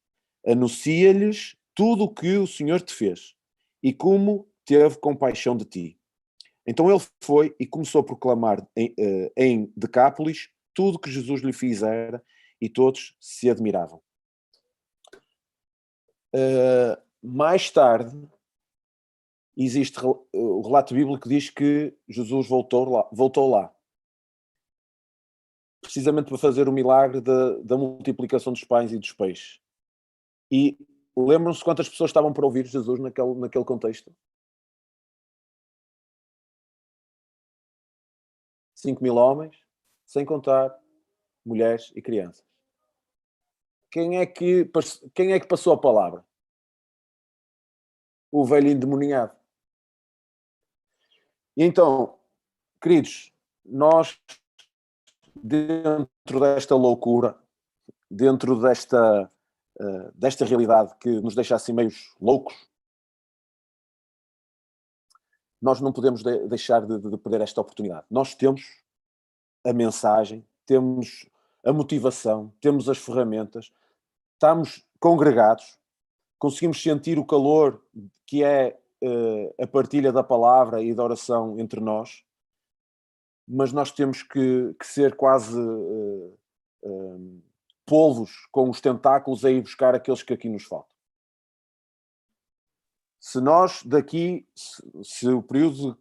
anuncia-lhes tudo o que o Senhor te fez e como teve compaixão de ti. Então ele foi e começou a proclamar em Decápolis tudo o que Jesus lhe fizera, e todos se admiravam. Mais tarde, existe o relato bíblico que diz que Jesus voltou lá, precisamente para fazer o milagre da multiplicação dos pães e dos peixes. E lembram-se quantas pessoas estavam para ouvir Jesus naquele contexto? 5.000 homens, sem contar mulheres e crianças. Quem é que passou a palavra? O velho endemoniado. E então, queridos, nós, dentro desta loucura, dentro desta realidade que nos deixa assim meios loucos, nós não podemos deixar de perder esta oportunidade. Nós temos a mensagem, temos a motivação, temos as ferramentas, estamos congregados, conseguimos sentir o calor que é a partilha da palavra e da oração entre nós, mas nós temos que ser quase polvos com os tentáculos a ir buscar aqueles que aqui nos faltam. Se nós daqui, se o período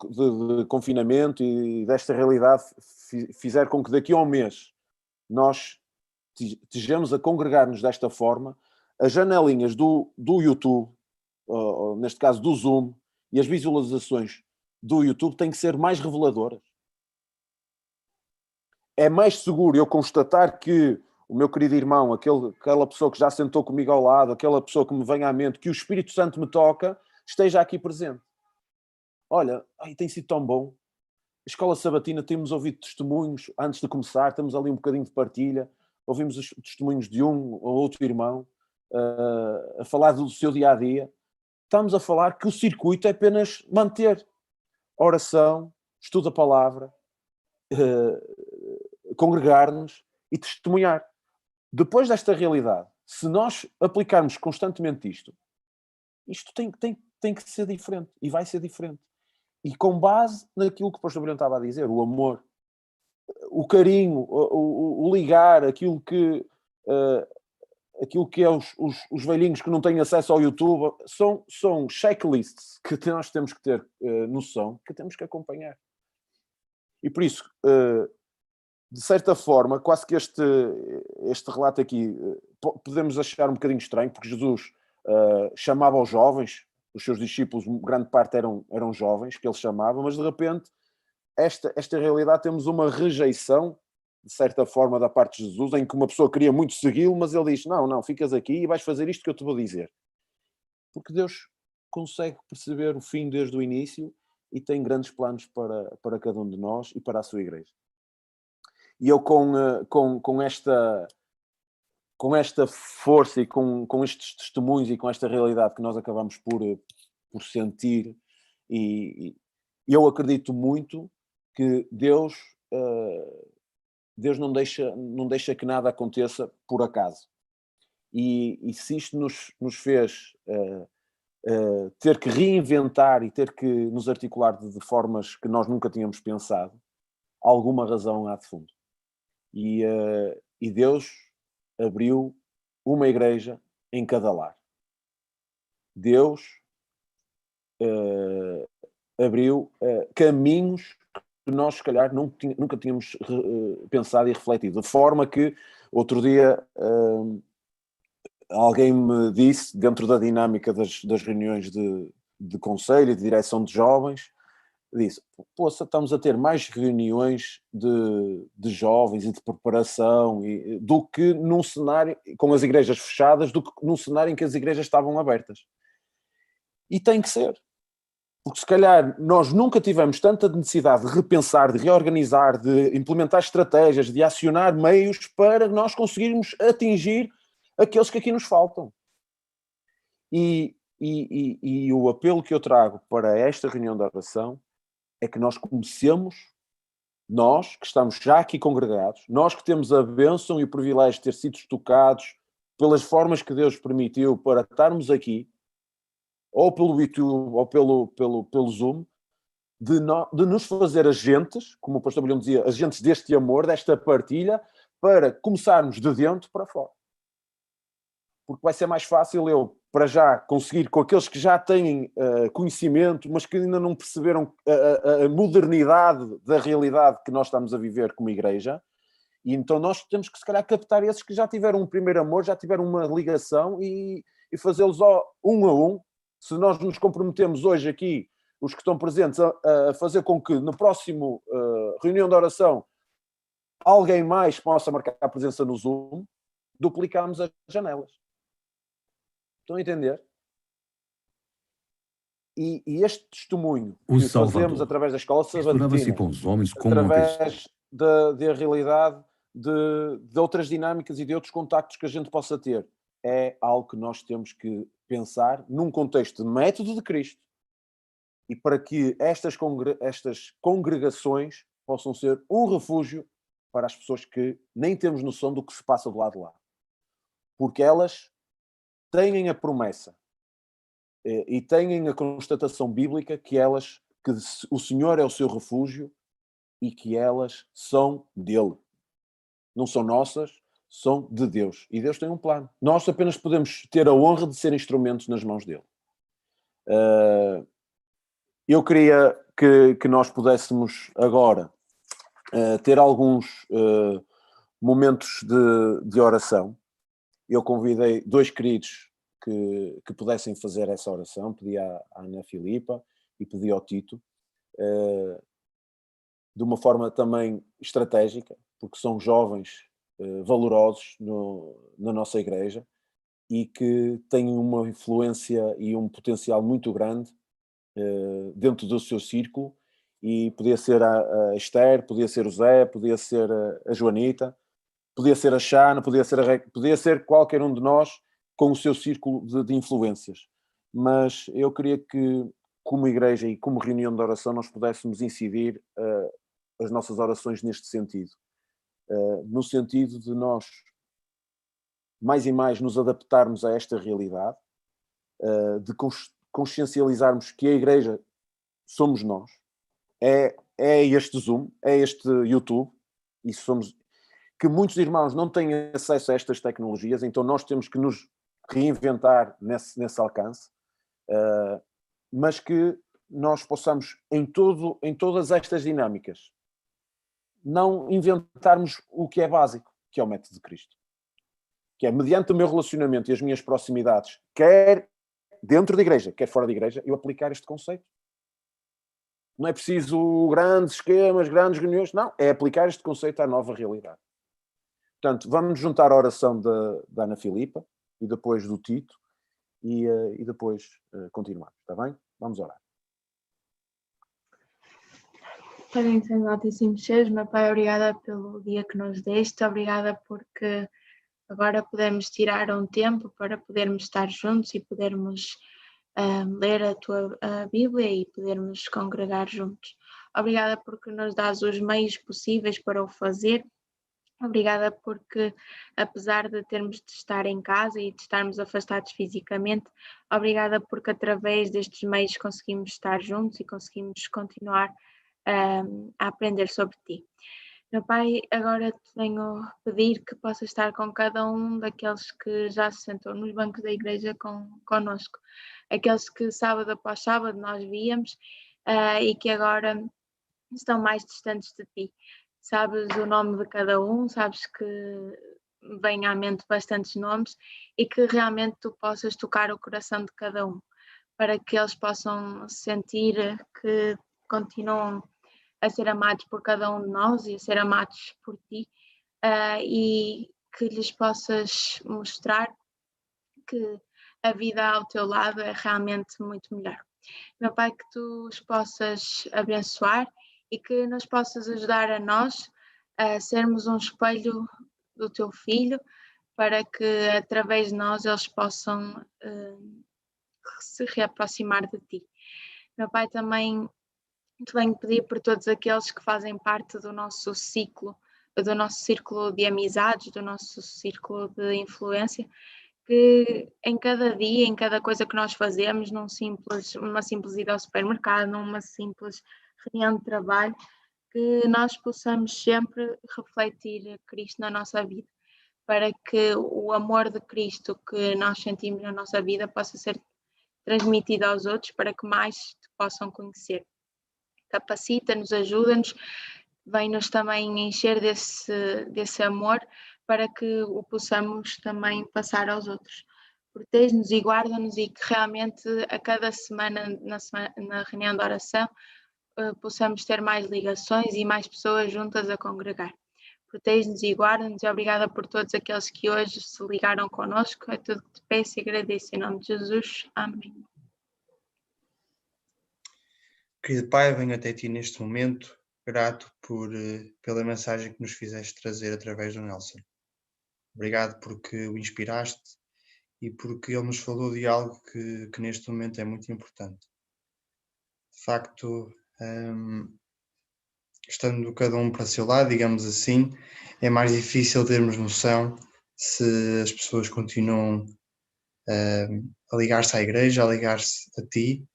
de confinamento e desta realidade fizer com que daqui a um mês nós estejamos a congregar-nos desta forma, as janelinhas do YouTube, ou neste caso do Zoom, e as visualizações do YouTube têm que ser mais reveladoras. É mais seguro eu constatar que o meu querido irmão, aquela pessoa que já sentou comigo ao lado, aquela pessoa que me vem à mente, que o Espírito Santo me toca, esteja aqui presente. Olha, tem sido tão bom. A Escola Sabatina, temos ouvido testemunhos antes de começar, temos ali um bocadinho de partilha, ouvimos os testemunhos de um ou outro irmão a falar do seu dia-a-dia. Estamos a falar que o circuito é apenas manter a oração, estudo da palavra, congregar-nos e testemunhar. Depois desta realidade, se nós aplicarmos constantemente isto tem que ser diferente, e vai ser diferente. E com base naquilo que o pastor Bruno estava a dizer, o amor, o carinho, o ligar, aquilo que é os velhinhos que não têm acesso ao YouTube, são checklists que nós temos que ter noção, que temos que acompanhar. E por isso, de certa forma, quase que este relato aqui podemos achar um bocadinho estranho, porque Jesus chamava os jovens, os seus discípulos, grande parte eram jovens que ele chamava, mas de repente esta realidade, temos uma rejeição de certa forma, da parte de Jesus, em que uma pessoa queria muito segui-lo, mas ele diz, não, ficas aqui e vais fazer isto que eu te vou dizer. Porque Deus consegue perceber o fim desde o início e tem grandes planos para cada um de nós e para a sua igreja. E eu com esta força e com estes testemunhos e com esta realidade que nós acabamos por sentir, e eu acredito muito que Deus não deixa que nada aconteça por acaso. E se isto nos fez ter que reinventar e ter que nos articular de formas que nós nunca tínhamos pensado, alguma razão há de fundo. E Deus abriu uma igreja em cada lar. Deus abriu caminhos que nós, se calhar, nunca tínhamos pensado e refletido. De forma que, outro dia, alguém me disse, dentro da dinâmica das reuniões de conselho e de direção de jovens, disse, poxa, estamos a ter mais reuniões de jovens e de preparação do que num cenário, com as igrejas fechadas, do que num cenário em que as igrejas estavam abertas. E tem que ser. Porque se calhar nós nunca tivemos tanta necessidade de repensar, de reorganizar, de implementar estratégias, de acionar meios para nós conseguirmos atingir aqueles que aqui nos faltam. E o apelo que eu trago para esta reunião de oração é que nós comecemos, nós que estamos já aqui congregados, nós que temos a bênção e o privilégio de ter sido tocados pelas formas que Deus permitiu para estarmos aqui, ou pelo YouTube, ou pelo Zoom, de nos fazer agentes, como o pastor Bilhão dizia, agentes deste amor, desta partilha, para começarmos de dentro para fora. Porque vai ser mais fácil eu, para já, conseguir com aqueles que já têm conhecimento, mas que ainda não perceberam a modernidade da realidade que nós estamos a viver como igreja, e então nós temos que, se calhar, captar esses que já tiveram um primeiro amor, já tiveram uma ligação e fazê-los um a um. Se nós nos comprometemos hoje aqui, os que estão presentes, a fazer com que no próximo reunião de oração alguém mais possa marcar a presença no Zoom, duplicamos as janelas. Estão a entender? E este testemunho O que Salvador fazemos através da escola misturava-se sabatina, com os homens como uma pessoa. através da realidade de outras dinâmicas e de outros contactos que a gente possa ter, é algo que nós temos que pensar num contexto de método de Cristo e para que estas congregações possam ser um refúgio para as pessoas que nem temos noção do que se passa do lado de lá. Porque elas têm a promessa e têm a constatação bíblica que o Senhor é o seu refúgio e que elas são dele. Não são nossas, são de Deus. E Deus tem um plano. Nós apenas podemos ter a honra de ser instrumentos nas mãos dele. Eu queria que nós pudéssemos agora ter alguns momentos de oração. Eu convidei 2 queridos que pudessem fazer essa oração. Pedi à Ana Filipa e pedi ao Tito, de uma forma também estratégica, porque são jovens valorosos na nossa igreja e que têm uma influência e um potencial muito grande dentro do seu círculo, e podia ser a Esther, podia ser o Zé, podia ser a Joanita, podia ser a Xana, podia ser qualquer um de nós com o seu círculo de influências. Mas eu queria que, como igreja e como reunião de oração, nós pudéssemos incidir as nossas orações neste sentido. No sentido de nós, mais e mais, nos adaptarmos a esta realidade, de consciencializarmos que a igreja somos nós, é este Zoom, é este YouTube, e que muitos irmãos não têm acesso a estas tecnologias, então nós temos que nos reinventar nesse alcance, mas que nós possamos, em todas estas dinâmicas, não inventarmos o que é básico, que é o método de Cristo. Que é, mediante o meu relacionamento e as minhas proximidades, quer dentro da igreja, quer fora da igreja, eu aplicar este conceito. Não é preciso grandes esquemas, grandes reuniões, não, é aplicar este conceito à nova realidade. Portanto, vamos nos juntar à oração da Ana Filipa e depois do Tito e depois continuamos, está bem? Vamos orar. Pai Santo Altíssimo Seres, meu Pai, obrigada pelo dia que nos deste, obrigada porque agora podemos tirar um tempo para podermos estar juntos e podermos ler a Bíblia e podermos congregar juntos. Obrigada porque nos dás os meios possíveis para o fazer. Obrigada porque, apesar de termos de estar em casa e de estarmos afastados fisicamente, obrigada porque através destes meios conseguimos estar juntos e conseguimos continuar a aprender sobre ti. Meu Pai, agora te venho pedir que possa estar com cada um daqueles que já se sentou nos bancos da igreja connosco, aqueles que sábado após sábado nós víamos e que agora estão mais distantes de ti. Sabes o nome de cada um, sabes que vem à mente bastantes nomes e que realmente tu possas tocar o coração de cada um, para que eles possam sentir que continuam a ser amados por cada um de nós e a ser amados por ti e que lhes possas mostrar que a vida ao teu lado é realmente muito melhor. Meu Pai, que tu os possas abençoar e que nos possas ajudar a nós a sermos um espelho do teu Filho, para que através de nós eles possam se reaproximar de ti. Meu Pai, também te venho pedir por todos aqueles que fazem parte do nosso ciclo, do nosso círculo de amizades, do nosso círculo de influência, que em cada dia, em cada coisa que nós fazemos, numa simples ida ao supermercado, numa simples reunião de trabalho, que nós possamos sempre refletir Cristo na nossa vida, para que o amor de Cristo que nós sentimos na nossa vida possa ser transmitido aos outros, para que mais te possam conhecer. Capacita-nos, ajuda-nos, vem-nos também encher desse amor para que o possamos também passar aos outros. Protege-nos e guarda-nos e que realmente a cada semana, na reunião de oração, possamos ter mais ligações e mais pessoas juntas a congregar. Protege-nos e guarda-nos e obrigada por todos aqueles que hoje se ligaram connosco. É tudo que te peço e agradeço em nome de Jesus. Amém. Querido Pai, venho até ti neste momento, grato pela mensagem que nos fizeste trazer através do Nelson. Obrigado porque o inspiraste e porque ele nos falou de algo que neste momento é muito importante. De facto, estando cada um para o seu lado, digamos assim, é mais difícil termos noção se as pessoas continuam a ligar-se à igreja, a ligar-se a ti,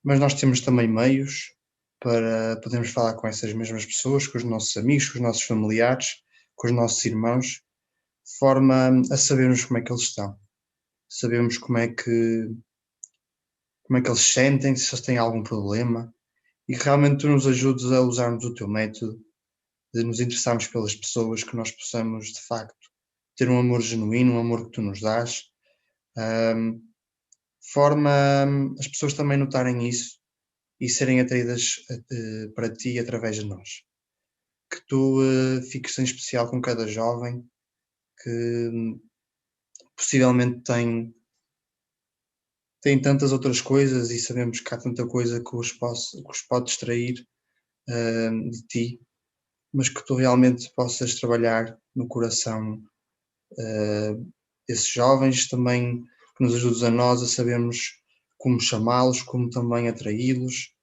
mas nós temos também meios para podermos falar com essas mesmas pessoas, com os nossos amigos, com os nossos familiares, com os nossos irmãos, de forma a sabermos como é que eles estão, sabemos como é que eles se sentem, se eles têm algum problema, e que realmente tu nos ajudes a usarmos o teu método, de nos interessarmos pelas pessoas, que nós possamos, de facto, ter um amor genuíno, um amor que tu nos dás, de forma as pessoas também notarem isso e serem atraídas para ti através de nós. Que tu fiques em especial com cada jovem que possivelmente tem tantas outras coisas e sabemos que há tanta coisa que os pode distrair de ti, mas que tu realmente possas trabalhar no coração desses jovens, também que nos ajudes a nós a sabermos como chamá-los, como também atraí-los,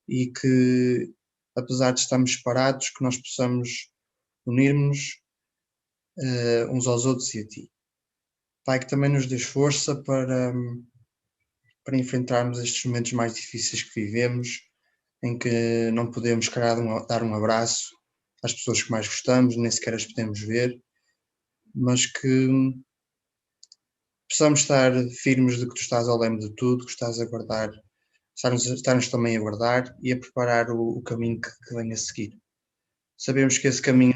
e que, apesar de estarmos separados, que nós possamos unir-nos uns aos outros e a ti. Pai, que também nos dês força para enfrentarmos estes momentos mais difíceis que vivemos, em que não podemos, calhar, dar um abraço às pessoas que mais gostamos, nem sequer as podemos ver, mas que possamos estar firmes de que tu estás ao leme de tudo, que estás a guardar, estar-nos também a guardar e a preparar o caminho que vem a seguir. Sabemos que esse caminho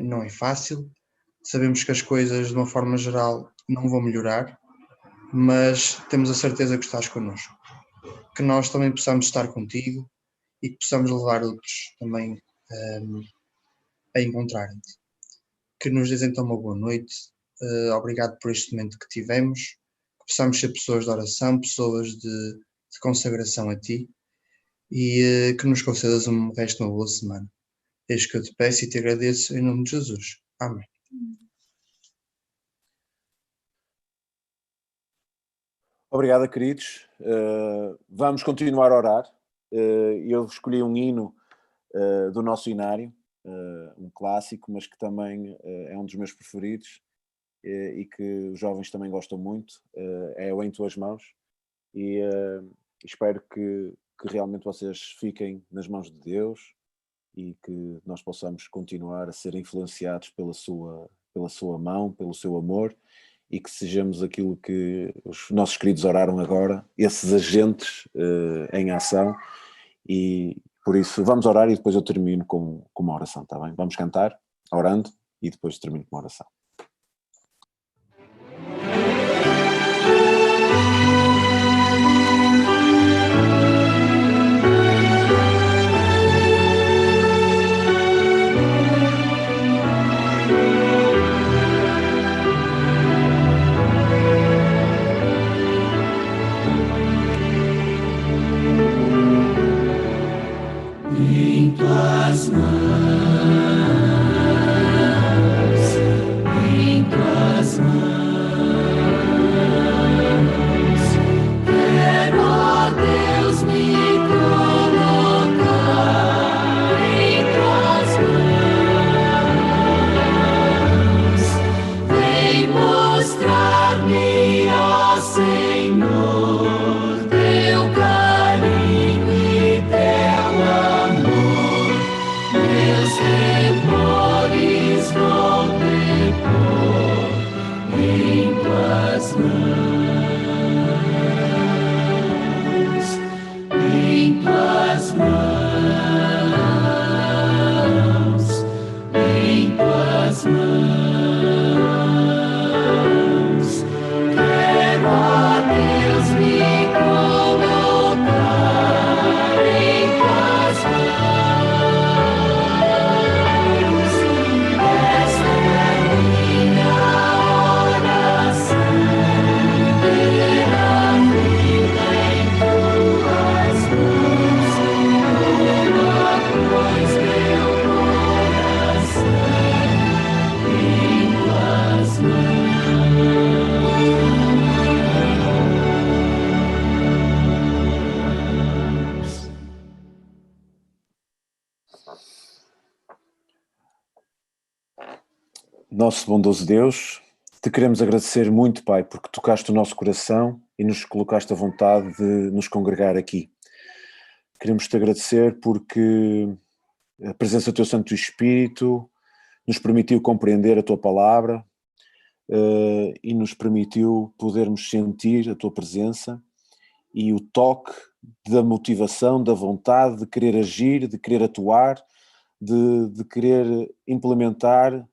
não é fácil, sabemos que as coisas, de uma forma geral, não vão melhorar, mas temos a certeza que estás connosco. que nós também possamos estar contigo e que possamos levar outros também a encontrarem-te. Que nos dês então uma boa noite. Obrigado por este momento que tivemos. Que possamos ser pessoas de oração, pessoas de consagração a ti e que nos concedas um resto de uma boa semana. Eis que eu te peço e te agradeço em nome de Jesus. Amém. Obrigado, queridos. Vamos continuar a orar. Eu escolhi um hino do nosso inário, um clássico, mas que também é um dos meus preferidos e que os jovens também gostam muito. É o Em Tuas Mãos. E espero que realmente vocês fiquem nas mãos de Deus e que nós possamos continuar a ser influenciados pela sua mão, pelo seu amor, e que sejamos aquilo que os nossos queridos oraram agora, esses agentes em ação. E por isso vamos orar e depois eu termino com uma oração, está bem? Vamos cantar, orando, e depois termino com uma oração. Em tuas mãos, em tuas mãos, quero, ó Deus, me colocar em tuas mãos. Vem mostrar-me, ó Senhor, teu carinho e teu amor. Meus temores vou depor em tuas mãos, em tuas mãos, em tuas mãos. Quero, ó Deus, me colocar em tuas mãos. Esta é minha oração, ter a vida em tuas mãos. Uma cruz, meu coração, em tuas mãos. Nosso bondoso Deus, te queremos agradecer muito, Pai, porque tocaste o nosso coração e nos colocaste a vontade de nos congregar aqui. Queremos te agradecer porque a presença do teu Santo Espírito nos permitiu compreender a tua palavra e nos permitiu podermos sentir a tua presença e o toque da motivação, da vontade de querer agir, de querer atuar, de querer implementar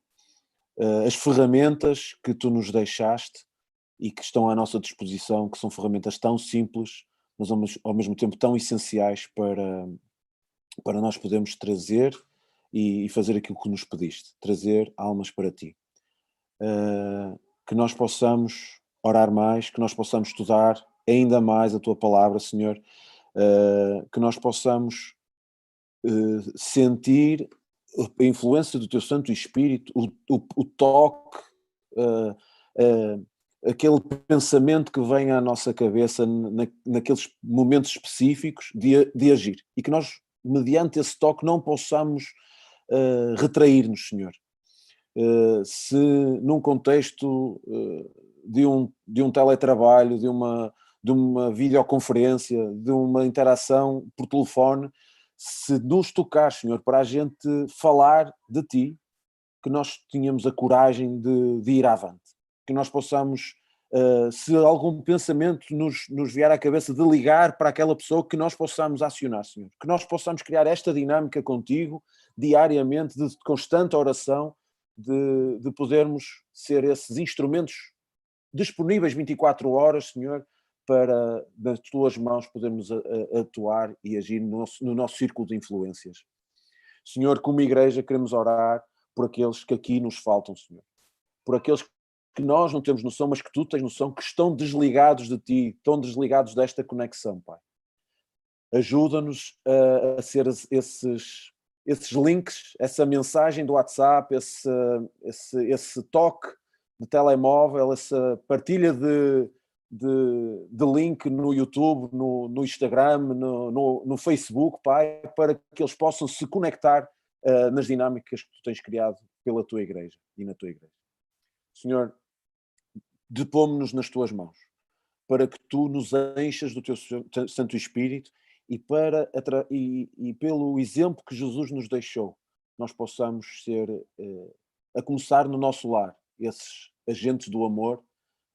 as ferramentas que tu nos deixaste e que estão à nossa disposição, que são ferramentas tão simples, mas ao mesmo tempo tão essenciais para nós podermos trazer e fazer aquilo que nos pediste, trazer almas para ti. Que nós possamos orar mais, que nós possamos estudar ainda mais a tua palavra, Senhor, que nós possamos sentir a influência do teu Santo Espírito, o toque, aquele pensamento que vem à nossa cabeça naqueles momentos específicos de agir, e que nós, mediante esse toque, não possamos retrair-nos, Senhor. Se num contexto de um teletrabalho, de uma videoconferência, de uma interação por telefone, se nos tocar, Senhor, para a gente falar de ti, que nós tenhamos a coragem de ir avante, que nós possamos, se algum pensamento nos vier à cabeça, de ligar para aquela pessoa, que nós possamos acionar, Senhor, que nós possamos criar esta dinâmica contigo, diariamente, de constante oração, de podermos ser esses instrumentos disponíveis 24 horas, Senhor, para, nas tuas mãos, podermos atuar e agir no nosso círculo de influências. Senhor, como igreja, queremos orar por aqueles que aqui nos faltam, Senhor. Por aqueles que nós não temos noção, mas que tu tens noção, que estão desligados de ti, estão desligados desta conexão, Pai. Ajuda-nos a ser esses links, essa mensagem do WhatsApp, esse toque de telemóvel, essa partilha de link no YouTube, no Instagram, no Facebook, Pai, para que eles possam se conectar nas dinâmicas que tu tens criado pela tua igreja e na tua igreja. Senhor, depomos-nos nas tuas mãos, para que tu nos enchas do teu Santo Espírito e pelo exemplo que Jesus nos deixou, nós possamos ser, a começar no nosso lar, esses agentes do amor,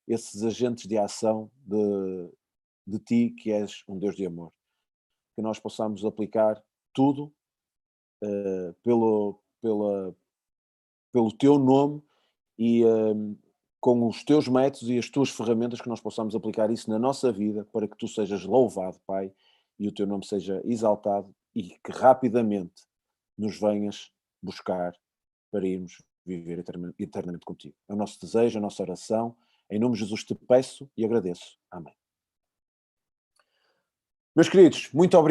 esses agentes de ação de ti, que és um Deus de amor. Que nós possamos aplicar tudo pelo teu nome e com os teus métodos e as tuas ferramentas, que nós possamos aplicar isso na nossa vida, para que tu sejas louvado, Pai, e o teu nome seja exaltado, e que rapidamente nos venhas buscar para irmos viver eternamente contigo. É o nosso desejo, a nossa oração. Em nome de Jesus te peço e agradeço. Amém. Meus queridos, muito obrigado.